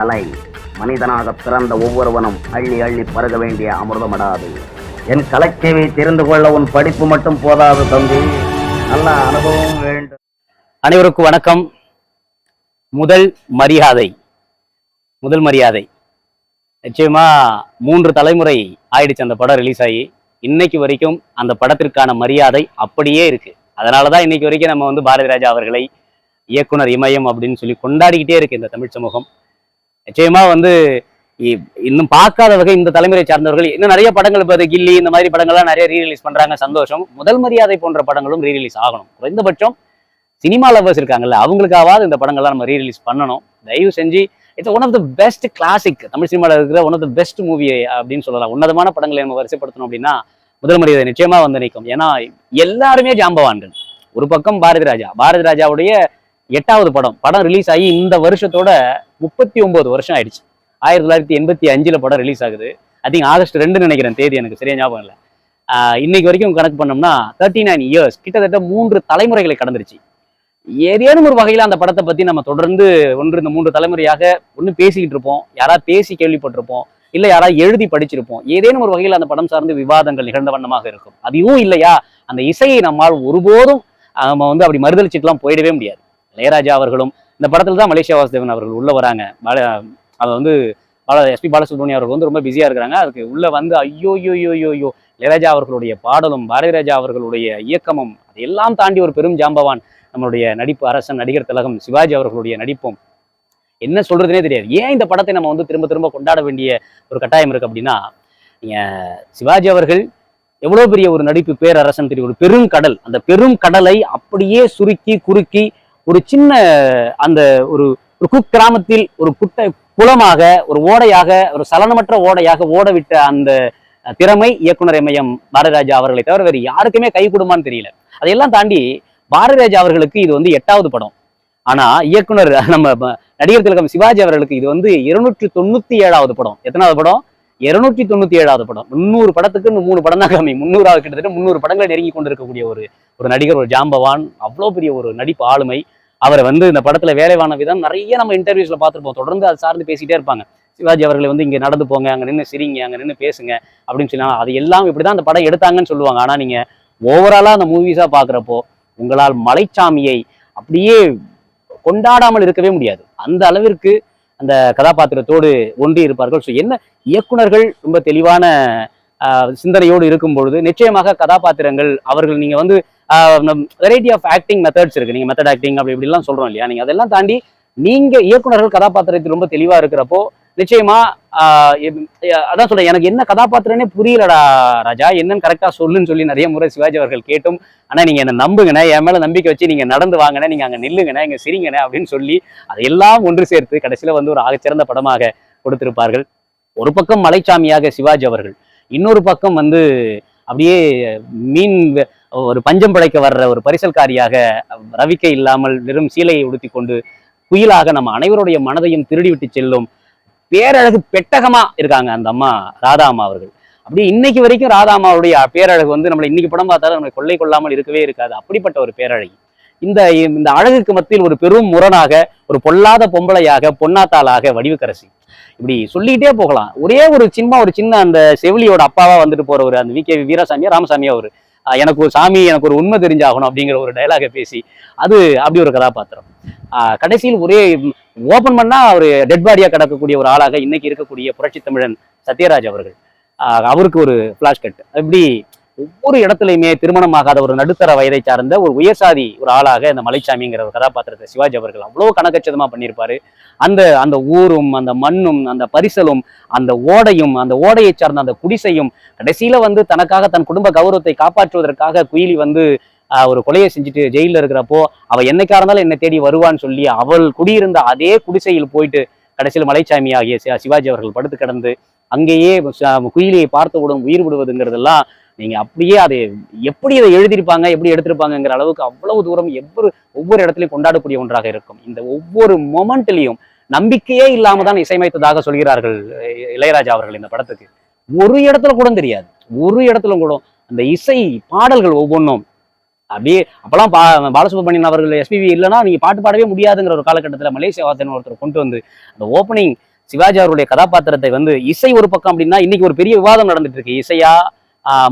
கலை மனிதனாக பிறந்த ஒவ்வொருவனும் அள்ளி அள்ளி பருக வேண்டிய அமிர்தமடாது. என் கலைச்சேவை தெரிந்து கொள்ள உன் படிப்பு மட்டும் போதாது தம்பி, நல்ல அனுபவம் வேண்டும். அனைவருக்கும் வணக்கம். முதல் மரியாதை நிச்சயமா 3 தலைமுறை ஆயிடுச்சு அந்த படம் ரிலீஸ் ஆகி. இன்னைக்கு வரைக்கும் அந்த படத்திற்கான மரியாதை அப்படியே இருக்கு. அதனாலதான் இன்னைக்கு வரைக்கும் நம்ம பாரதி ராஜா அவர்களை இயக்குனர் இமயம் அப்படின்னு சொல்லி கொண்டாடிக்கிட்டே இருக்கு இந்த தமிழ் சமூகம். நிச்சயமா இன்னும் பார்க்காத வகை இந்த தலைமுறை சார்ந்தவர்கள் இன்னும் நிறைய படங்கள், இப்போ கில்லி இந்த மாதிரி படங்கள்லாம் நிறைய ரீரிலீஸ் பண்றாங்க, சந்தோஷம். முதல் மரியாதை போன்ற படங்களும் ரீரிலீஸ் ஆகணும். குறைந்தபட்சம் சினிமா லவர்ஸ் இருக்காங்கல்ல, அவங்களுக்காவது இந்த படங்கள்லாம் நம்ம ரீரிலீஸ் பண்ணணும். தயவு செஞ்சு it's one of the best classic, Tamil சினிமாவில் இருக்கிற one of the best movie அப்படின்னு சொல்லலாம். உன்னதமான படங்களை நம்ம வரிசைப்படுத்தணும் அப்படின்னா முதல் மரியாதை நிச்சயமா நிற்கும். ஏன்னா எல்லாருமே ஜாம்பவான்கள். ஒரு பக்கம் பாரதி ராஜாவுடைய 8வது படம் ரிலீஸ் ஆகி இந்த வருஷத்தோட 39 வருஷம் ஆயிடுச்சு. 1985 படம் ரிலீஸ் ஆகுது. ஐ திங்க் ஆகஸ்ட் 2 நினைக்கிறேன் தேதி, எனக்கு சரியா ஞாபகம் இல்லை. இன்னைக்கு வரைக்கும் கணக்கு பண்ணோம்னா 39 இயர்ஸ், கிட்டத்தட்ட 3 தலைமுறைகளை கடந்துருச்சு. ஏதேனும் ஒரு வகையில அந்த படத்தை பத்தி நம்ம தொடர்ந்து இந்த 3 தலைமுறையாக ஒன்று பேசிக்கிட்டு இருப்போம், யாராவது பேசி கேள்விப்பட்டிருப்போம், இல்ல யாராவது எழுதி படிச்சிருப்போம். ஏதேனும் ஒரு வகையில் அந்த படம் சார்ந்து விவாதங்கள் நிகழ்ந்த வண்ணமாக இருக்கும். அதுவும் இல்லையா, அந்த இசையை நம்மால் ஒருபோதும் நம்ம அப்படி மறுதளிச்சுட்டுலாம் போயிடவே முடியாது. இளையராஜா அவர்களும் இந்த படத்துல தான் மலேசியா வாசுதேவன் அவர்கள் உள்ள வராங்க. அதை எஸ்பி பாலசுப்ரமணியம் அவர்கள் ரொம்ப பிஸியா இருக்கிறாங்க. அதுக்கு உள்ள ஐயோ இளையராஜா அவர்களுடைய பாடலும் பாரதி ராஜா அவர்களுடைய இயக்கமும் அதையெல்லாம் தாண்டி ஒரு பெரும் ஜாம்பவான் நம்மளுடைய நடிப்பு அரசன் நடிகர் திலகம் சிவாஜி அவர்களுடைய நடிப்பும் என்ன சொல்றதுனே தெரியாது. ஏன் இந்த படத்தை நம்ம திரும்ப திரும்ப கொண்டாட வேண்டிய ஒரு கட்டாயம் இருக்கு அப்படின்னா, சிவாஜி அவர்கள் எவ்வளவு பெரிய ஒரு நடிப்பு பேரரசன் தெரியும். ஒரு பெருங்கடல், அந்த பெரும் கடலை அப்படியே சுருக்கி குறுக்கி ஒரு சின்ன அந்த ஒரு குக்கிராமத்தில் ஒரு குளமாக, ஒரு ஓடையாக, ஒரு சலனமற்ற ஓடையாக ஓடவிட்ட அந்த திறமை இயக்குனர் இமயம் பாரதி ராஜா அவர்களை தவிர வேறு யாருக்குமே கை கொடுமான்னு தெரியல. அதையெல்லாம் தாண்டி பாரதி ராஜா அவர்களுக்கு இது 8வது படம். ஆனா இயக்குனர் நம்ம நடிகர் திலகம் சிவாஜி அவர்களுக்கு இது 297வது படம். எத்தனாவது படம்? 297வது படம். 300 படத்துக்கு 3 படம் தான் கம்மி. 300 கிட்டத்தட்ட 300 படங்களை நெருங்கி கொண்டிருக்கக்கூடிய ஒரு நடிகர், ஒரு ஜாம்பவான், அவ்வளோ பெரிய ஒரு நடிப்பு ஆளுமை. அவரை இந்த படத்துல வேலைவான விதம் நிறைய நம்ம இன்டர்வியூஸ்ல பார்த்துருப்போம். தொடர்ந்து அது சார்ந்து பேசிட்டே இருப்பாங்க. சிவாஜி அவர்களை இங்க நடந்து போங்க, அங்க நின்று சிரிங்க, அங்க நின்று பேசுங்க அப்படின்னு சொல்லலாம். அது எல்லாம் இப்படிதான் அந்த படம் எடுத்தாங்கன்னு சொல்லுவாங்க. ஆனா நீங்க ஓவராலா அந்த மூவிஸா பாக்குறப்போ உங்களால் மலைச்சாமியை அப்படியே கொண்டாடாமல் இருக்கவே முடியாது. அந்த அளவிற்கு அந்த கதாபாத்திரத்தோடு ஒன்றி இருப்பார்கள். ஸோ என்ன இயக்குனர்கள் ரொம்ப தெளிவான சிந்தனையோடு இருக்கும் பொழுது நிச்சயமாக கதாபாத்திரங்கள் அவர்கள் நீங்க வெரைட்டி ஆஃப் ஆக்டிங் மெத்தட்ஸ் இருக்கு. நீங்க மெத்தட் ஆக்டிங் அப்படி இப்படிலாம் சொல்றோம் இல்லையா, நீங்க அதெல்லாம் தாண்டி நீங்க இயக்குனர்கள் கதாபாத்திரத்தில் ரொம்ப தெளிவா இருக்கிறப்போ நிச்சயமா அதான் சொல்றேன், எனக்கு என்ன கதாபாத்திரனே புரியலடா ராஜா, என்னன்னு கரெக்டா சொல்லுன்னு சொல்லி நிறைய முறை சிவாஜி அவர்கள் கேட்டும், ஆனா நீங்க என்ன நம்புங்கண்ணே, என் மேல நம்பிக்கை வச்சு நீங்க நடந்து வாங்கினே, நீங்க அங்க நில்லுங்கண்ணே, இங்க சிரிங்கண்ணே அப்படின்னு சொல்லி அதையெல்லாம் ஒன்று சேர்த்து கடைசியில ஒரு ஆகச்சிறந்த படமாக கொடுத்திருப்பார்கள். ஒரு பக்கம் மலைச்சாமியாக சிவாஜி அவர்கள், இன்னொரு பக்கம் அப்படியே மீன் ஒரு பஞ்சம் படைக்க வர்ற ஒரு பரிசல்காரியாக, ரவிக்கை இல்லாமல் வெறும் சீலையை உடுத்தி கொண்டு குயிலாக நம்ம அனைவருடைய மனதையும் திருடி விட்டு செல்லும் பேரழகு பெட்டகமா இருக்காங்க அந்த அம்மா, ராதா அம்மா அவர்கள். அப்படி இன்னைக்கு வரைக்கும் ராதா அம்மாவுடைய பேரழகு நம்மளை இன்னைக்கு படம் பார்த்தாலும் நம்மளை கொள்ளை கொள்ளாமல் இருக்கவே இருக்காது. அப்படிப்பட்ட ஒரு பேரழகி. இந்த அழகுக்கு மத்தியில் ஒரு பெரும் முரணாக, ஒரு பொல்லாத பொம்பளையாக, பொன்னாத்தாளாக வடிவுக்கரசி. இப்படி சொல்லிக்கிட்டே போகலாம். ஒரே ஒரு சின்ன அந்த செவிலியோட அப்பாவா போற அந்த வி.கே. வீராசாமியா ராமசாமியா எனக்கு ஒரு சாமி, எனக்கு ஒரு உண்மை தெரிஞ்சாகணும் அப்படிங்கிற ஒரு டைலாக பேசி அது அப்படி ஒரு கதாபாத்திரம். கடைசியில் ஒரே ஓபன் பண்ணா ஒரு டெட் பாடியா கிடக்கக்கூடிய ஒரு ஆளாக இன்னைக்கு இருக்கக்கூடிய புரட்சி தமிழன் சத்யராஜ் அவர்கள். அவருக்கு ஒரு பிளாஷ் கட். அப்படி ஒவ்வொரு இடத்துலையுமே திருமணமாகாத ஒரு நடுத்தர வயதை சார்ந்த ஒரு உயர்சாதி ஒரு ஆளாக இந்த மலைச்சாமிங்கிற ஒரு கதாபாத்திரத்தை சிவாஜி அவர்கள் அவ்வளவு கணக்கச்சிதமா பண்ணியிருப்பாரு. அந்த ஊரும், அந்த மண்ணும், அந்த பரிசலும், அந்த ஓடையும், அந்த ஓடையை சார்ந்த அந்த குடிசையும் கடைசியில தனக்காக தன் குடும்ப கௌரவத்தை காப்பாற்றுவதற்காக குயிலி ஒரு கொலையை செஞ்சுட்டு ஜெயில இருக்கிறப்போ அவ என்னைக்கா இருந்தாலும் என்னை தேடி வருவான்னு சொல்லி அவள் குடியிருந்த அதே குடிசையில் போயிட்டு கடைசியில் மலைச்சாமி ஆகிய சிவாஜி அவர்கள் படுத்து கிடந்து அங்கேயே குயிலியை பார்த்தவுடன் உயிர் விடுவதுங்கிறதெல்லாம் நீங்க அப்படியே அதை எப்படி இதை எழுதியிருப்பாங்க, எப்படி எடுத்திருப்பாங்கிற அளவுக்கு அவ்வளவு தூரம் ஒவ்வொரு இடத்துலையும் கொண்டாடக்கூடிய ஒன்றாக இருக்கும். இந்த ஒவ்வொரு மொமெண்ட்லையும் நம்பிக்கையே இல்லாம தான் இசையமைத்ததாக சொல்கிறார்கள் இளையராஜா அவர்கள். இந்த படத்துக்கு ஒரு இடத்துல கூட தெரியாது, ஒரு இடத்துல கூட அந்த இசை பாடல்கள் ஒவ்வொன்றும் அப்படியே அப்பெல்லாம் பாலசுப்ரமணியன் அவர்கள் எஸ்பிபி இல்லைன்னா நீங்க பாட்டு பாடவே முடியாதுங்கிற ஒரு காலகட்டத்தில் மலேசியா வாசன் ஒருத்தர் கொண்டு அந்த ஓப்பனிங் சிவாஜி அவருடைய கதாபாத்திரத்தை வந்து இசை ஒரு பக்கம் அப்படின்னா இன்னைக்கு ஒரு பெரிய விவாதம் நடந்துட்டு இருக்கு. இசையா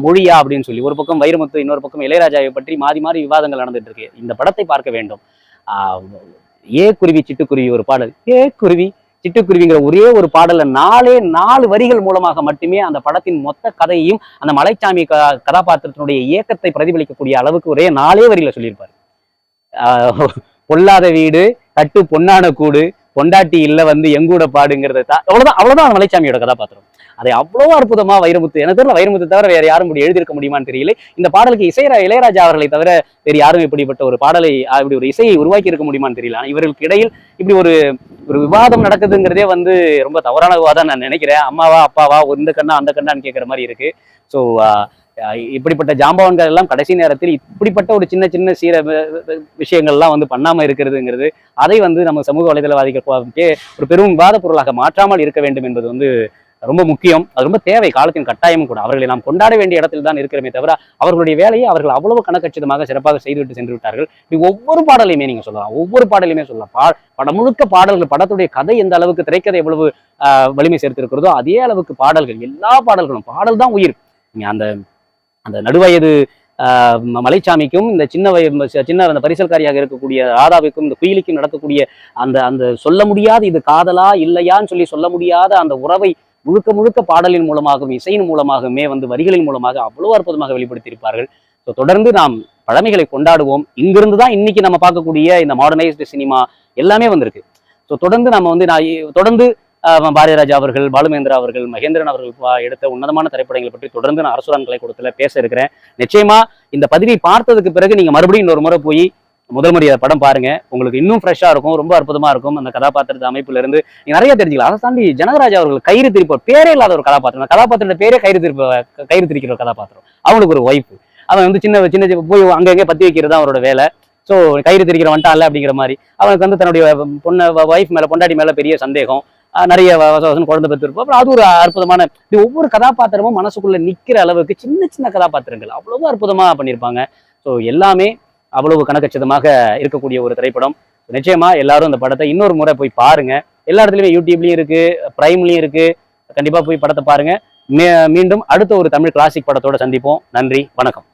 மொழியா அப்படின்னு சொல்லி ஒரு பக்கம் வைரமுத்து, இன்னொரு பக்கம் இளையராஜாவை பற்றி மாறி மாறி விவாதங்கள் நடந்துட்டு இருக்கு. இந்த படத்தை பார்க்க வேண்டும். ஆஹ் ஏ குருவி சிட்டுக்குருவி ஒரு பாடல், ஏ குருவி சிட்டுக்குருவிங்கிற ஒரே ஒரு பாடல்ல 4 வரிகள் மூலமாக மட்டுமே அந்த படத்தின் மொத்த கதையையும் அந்த மலைச்சாமி கதாபாத்திரத்தினுடைய இயக்கத்தை பிரதிபலிக்கக்கூடிய அளவுக்கு ஒரே 4 வரிகளை சொல்லியிருப்பாரு. பொல்லாத வீடு தட்டு பொன்னான கூடு பொண்டாட்டி இல்ல வந்து எங்கூட பாடுங்கிறத அவ்வளவுதான் அந்த மலைச்சாமியோட கதாபாத்திரம். அதை அவ்வளவு அற்புதமா வைரமுத்து, எனக்கு தெரியல வைரமுத்து தவிர வேற யாரும் இப்படி எழுதியிருக்க முடியுமான்னு தெரியல. இந்த பாடலுக்கு இளையராஜா அவர்களை தவிர வேறு யாரும் இப்படிப்பட்ட ஒரு பாடலை இப்படி ஒரு இசையை உருவாக்கி இருக்க முடியுமான்னு தெரியல. ஆனா இவர்களுக்கு இடையில் இப்படி ஒரு விவாதம் நடக்குதுங்கிறதே வந்து ரொம்ப தவறான விவாதம் நான் நினைக்கிறேன். அம்மாவா அப்பாவா இந்த கண்ணா அந்த கண்ணான்னு கேட்கிற மாதிரி இருக்கு. ஸோ இப்படிப்பட்ட ஜாம்பவான்கள் எல்லாம் கடைசி நேரத்தில் இப்படிப்பட்ட ஒரு சின்ன சின்ன விஷயங்கள்லாம் வந்து பண்ணாம இருக்கிறதுங்கிறது, அதை வந்து நம்ம சமூக வலைதளவாதிகளுக்கு ஒரு பெரும் விவாத பொருளாக மாற்றாமல் இருக்க வேண்டும் என்பது வந்து ரொம்ப முக்கியம். அது ரொம்ப தேவை, காலத்தின் கட்டாயமும் கூட. அவர்களை நாம் கொண்டாட வேண்டிய இடத்தில் தான் இருக்கிறமே தவிர அவர்களுடைய வேலையை அவர்கள் அவ்வளவு கணக்கச்சிதமாக சிறப்பாக செய்துவிட்டு சென்று விட்டார்கள். இப்படி ஒவ்வொரு பாடலையுமே நீங்க சொல்லலாம், ஒவ்வொரு பாடலையுமே சொல்லலாம். படம் முழுக்க பாடல்கள், படத்துடைய கதை எந்த அளவுக்கு, திரைக்கதை எவ்வளவு வலிமை சேர்த்திருக்கிறதோ அதே அளவுக்கு பாடல்கள், எல்லா பாடல்களும், பாடல் தான் உயிர். நீங்க அந்த அந்த நடுவயது மலைச்சாமிக்கும் இந்த சின்ன அந்த பரிசல்காரியாக இருக்கக்கூடிய ராதாவுக்கும் இந்த குயிலிக்கும் நடக்கக்கூடிய அந்த சொல்ல முடியாத, இது காதலா இல்லையான்னு சொல்ல முடியாத அந்த உறவை முழுக்க முழுக்க பாடலின் மூலமாகவும் இசையின் மூலமாகவுமே வந்து வரிகளின் மூலமாக அவ்வளவு அற்புதமாக வெளிப்படுத்தியிருப்பார்கள். ஸோ தொடர்ந்து நாம் பழமைகளை கொண்டாடுவோம். இங்கிருந்து தான் இன்னைக்கு நம்ம பார்க்கக்கூடிய இந்த மாடர்னைஸ்டு சினிமா எல்லாமே வந்திருக்கு. ஸோ தொடர்ந்து நம்ம வந்து தொடர்ந்து பாரதிராஜா அவர்கள், பாலுமேந்திரா அவர்கள், மகேந்திரன் அவர்கள் எடுத்த உன்னதமான திரைப்படங்களை பற்றி தொடர்ந்து நான் அரசுரான் கலைக்கூடத்துல பேச இருக்கிறேன். நிச்சயமா இந்த பதிவை பார்த்ததுக்கு பிறகு நீங்க மறுபடியும் இன்னொரு முறை போய் முதல் முறையை படம் பாருங்க. உங்களுக்கு இன்னும் ஃப்ரெஷ்ஷா இருக்கும், ரொம்ப அற்புதமா இருக்கும். அந்த கதாபாத்திரத்து அமைப்புல இருந்து நீங்க நிறைய தெரிஞ்சுக்கலாம். அதை தாண்டி ஜனகராஜா அவர்கள் கயிறு திருப்ப, பேரே இல்லாத ஒரு கதாபாத்திரம். அந்த கதாபாத்திர பேரே கயிறு திரிக்கிற ஒரு கதாபாத்திரம். அவங்களுக்கு ஒரு ஒய்ஃப், அவன் வந்து சின்ன போய் அங்கங்கே பத்தி வைக்கிறது அவரோட வேலை. ஸோ கயிறு திரிக்கிற வந்துட்டான்ல அப்படிங்கிற மாதிரி அவனுக்கு வந்து தன்னுடைய ஒய்ஃப் மேல, பொண்டாட்டி மேல பெரிய சந்தேகம், நிறைய குழந்தை பெற்றிருப்போம். அப்புறம் அது ஒரு அற்புதமான, ஒவ்வொரு கதாபாத்திரமும் மனசுக்குள்ள நிக்கிற அளவுக்கு சின்ன சின்ன கதாபாத்திரங்கள் அவ்வளவு அற்புதமா பண்ணியிருப்பாங்க. ஸோ எல்லாமே அவ்வளவு கணக்கச்சிதமாக இருக்கக்கூடிய ஒரு திரைப்படம். நிச்சயமா எல்லாரும் இந்த படத்தை இன்னொரு முறை போய் பாருங்க. எல்லா இடத்துலயுமே யூடியூப்லயும் இருக்கு, பிரைம்லயும் இருக்கு. கண்டிப்பா போய் படத்தை பாருங்க. மீண்டும் அடுத்த ஒரு தமிழ் கிளாசிக் படத்தோட சந்திப்போம். நன்றி, வணக்கம்.